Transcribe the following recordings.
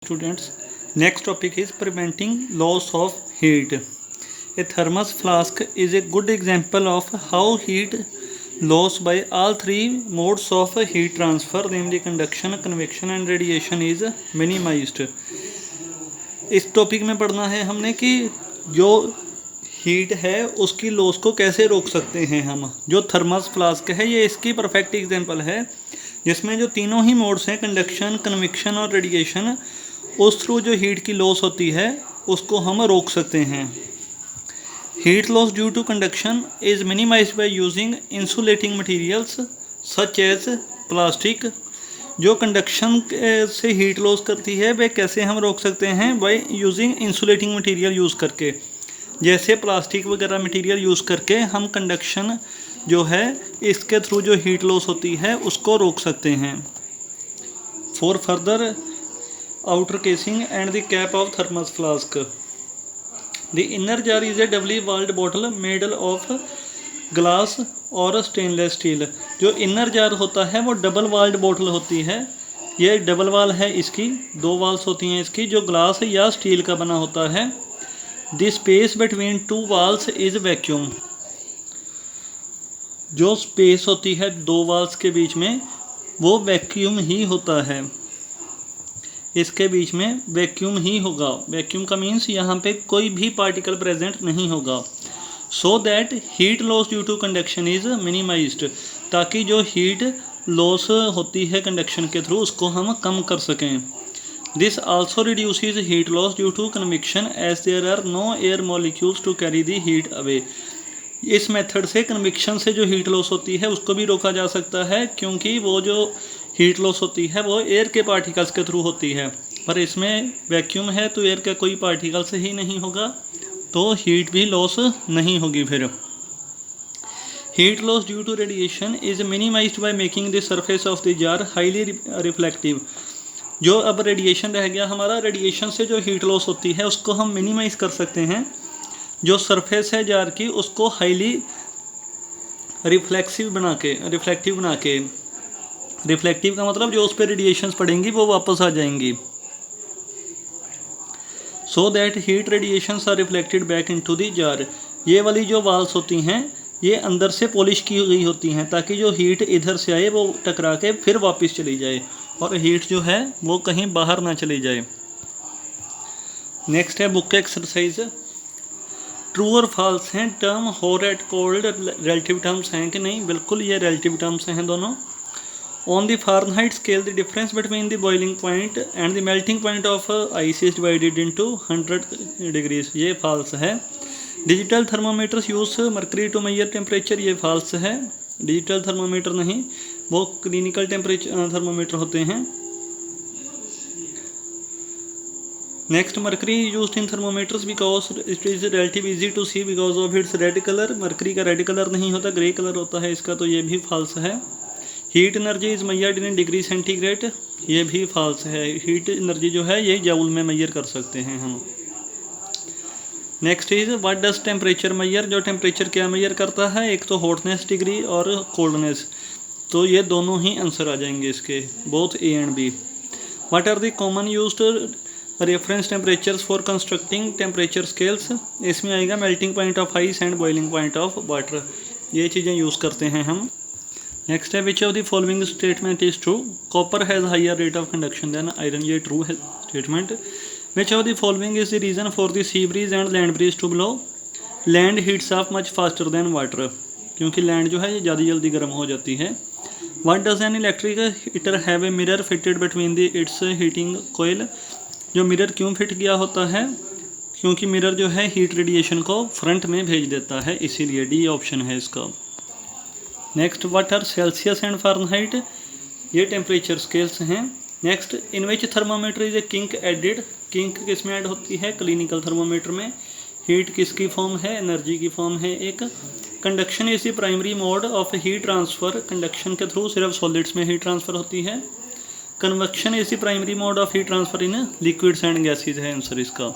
Students, next topic is preventing loss of heat. A thermos flask is a good example of how heat loss by all three modes of heat transfer, namely conduction, convection and radiation, is minimized. इस topic में पढ़ना है हमने कि जो heat है उसकी loss को कैसे रोक सकते हैं हम। जो थर्मस फ्लास्क है ये इसकी परफेक्ट एग्जांपल है, जिसमें जो तीनों ही मोड्स हैं कंडक्शन, कन्वेक्शन और रेडिएशन, उस थ्रू जो हीट की लॉस होती है उसको हम रोक सकते हैं। Heat loss due to conduction is minimised by using insulating materials such as plastic. जो कंडक्शन से हीट लॉस करती है वह कैसे हम रोक सकते हैं? By using insulating material use करके, जैसे प्लास्टिक वगैरह मटेरियल यूज़ करके हम कंडक्शन जो है इसके थ्रू जो हीट लॉस होती है उसको रोक सकते हैं। For further outer casing and the cap of thermos flask. The inner jar is a doubly walled bottle made of glass और स्टेनलेस स्टील। जो इनर जार होता है वो डबल वाल्ड बोतल होती है। ये डबल वाल है, इसकी दो वाल्स होती हैं इसकी, जो ग्लास या स्टील का बना होता है। The space between two walls is vacuum. जो स्पेस होती है दो वाल्स के बीच में वो वैक्यूम ही होता है, इसके बीच में वैक्यूम ही होगा। वैक्यूम का मीन्स यहाँ पे कोई भी पार्टिकल प्रेजेंट नहीं होगा। So that heat loss due to conduction is minimised, ताकि जो हीट लॉस होती है कंडक्शन के थ्रू उसको हम कम कर सकें। This also reduces heat loss due to convection as there are no air molecules to carry the heat away. इस मेथड से कन्वेक्शन से जो हीट लॉस होती है उसको भी रोका जा सकता है, क्योंकि वो जो हीट लॉस होती है वो एयर के पार्टिकल्स के थ्रू होती है, पर इसमें वैक्यूम है तो एयर का कोई पार्टिकल्स ही नहीं होगा, तो हीट भी लॉस नहीं होगी। फिर heat loss due to radiation is minimised by making the surface of the jar highly reflective. जो अब रेडिएशन रह गया हमारा, रेडिएशन से जो हीट लॉस होती है उसको हम मिनिमाइज कर सकते हैं। जो सरफेस है जार की उसको हाईली रिफ्लेक्टिव बना के, रिफ्लेक्टिव का मतलब जो उस पर रेडिएशंस पड़ेंगी वो वापस आ जाएंगी। So that heat radiations are reflected back into the jar. ये वाली जो वाल्स होती हैं ये अंदर से पॉलिश की गई होती हैं, ताकि जो हीट इधर से आए वो टकरा के फिर वापस चली जाए और हीट जो है वो कहीं बाहर ना चली जाए। नेक्स्ट है बुक एक्सरसाइज। ट्रू और फॉल्स हैं term hot at cold relative terms हैं कि नहीं? बिल्कुल ये रिलेटिव टर्म्स हैं दोनों। On the Fahrenheit scale, the difference between the boiling point and the melting point of ice is divided into 100 degrees. ये false है। Digital thermometers use mercury to measure temperature, ये false है। Digital thermometer नहीं, वो clinical temperature thermometer होते हैं। Next, mercury used in thermometers because it is relatively easy to see because of its red color. mercury का red color नहीं होता, grey color होता है इसका, तो ये भी false है। Heat energy is measured in degree centigrade, ये भी फॉल्स है। हीट एनर्जी जो है ये जूल में मेजर कर सकते हैं हम। Next is what does temperature measure. जो टेम्परेचर क्या मेजर करता है? एक तो हॉटनेस डिग्री और कोल्डनेस, तो ये दोनों ही आंसर आ जाएंगे इसके, both A and B. What are the common used reference temperatures for constructing temperature scales. इसमें आएगा melting point of ice and boiling point of water, ये चीज़ें यूज़ करते हैं हम। नेक्स्ट है which of the following statement is true. Copper has higher rate of conduction than iron, ये true है statement. Which of the following is the reason for the sea breeze and land breeze to blow. Land heats of much faster than water, क्योंकि land जो है ये ज़्यादा जल्दी गर्म हो जाती है। What does an electric heater have a mirror fitted between the its heating coil. जो मिरर क्यों फिट किया होता है? क्योंकि मिरर जो है हीट रेडिएशन को फ्रंट में भेज देता है, इसीलिए डी ऑप्शन है इसका। Next what are Celsius and Fahrenheit, ये टेम्परेचर स्केल्स हैं। Next in which thermometer is a kink added. Kink किस में ऐड होती है? क्लिनिकल थर्मामीटर में। हीट किसकी फॉर्म है? एनर्जी की फॉर्म है एक। Conduction is the primary mode of heat transfer, conduction के थ्रू सिर्फ सॉलिड्स में हीट ट्रांसफ़र होती है। Convection is the primary mode of heat transfer in liquids and gases है आंसर इसका।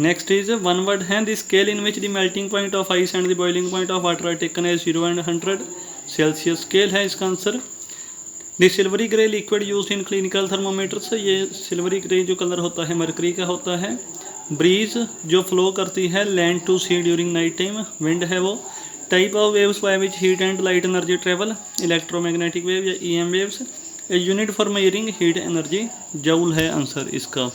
नेक्स्ट इज वन वर्ड है the scale in which the melting point of ice and the boiling point of water are taken as 0 and 100 Celsius scale है इसका answer. The silvery grey liquid use in clinical thermometers, ये silvery grey जो colour होता है mercury का होता है। Bridge जो फ्लो करती है land to sea during night time, wind है वो। Type of waves by which heat and light energy travel, electromagnetic wave या EM waves. A unit for measuring heat energy, joule है आंसर इसका।